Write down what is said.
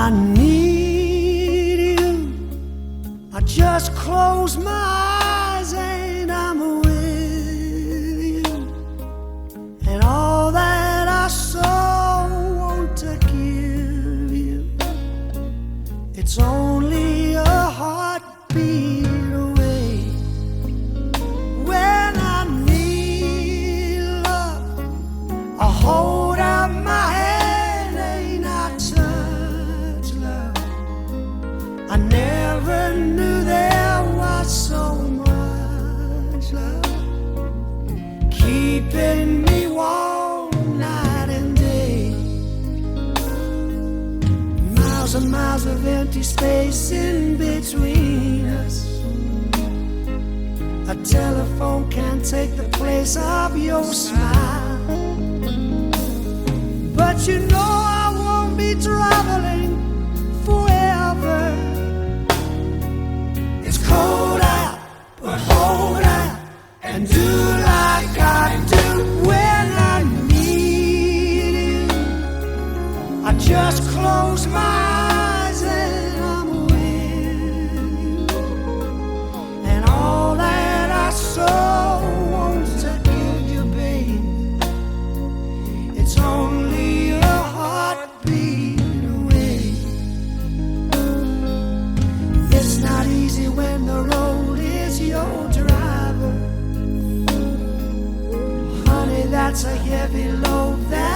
I need you, I just close my eyes and I'm with you. And all that I so want to give you, it's only a heartbeat away. When I need love, I hold out my hand and I touch love. I never knew there was so much love, keeping me warm night and day. Miles and miles of empty space in between us. A telephone can't take the place of your smile. But you know I won't be traveling forever. It's cold out, but hold out and do like I do. When I need you, I just close my eyes and I'm with you. And all that I so want to give you, babe, it's only a heartbeat away. It's not easy when the road is your driver. Honey, that's a heavy load that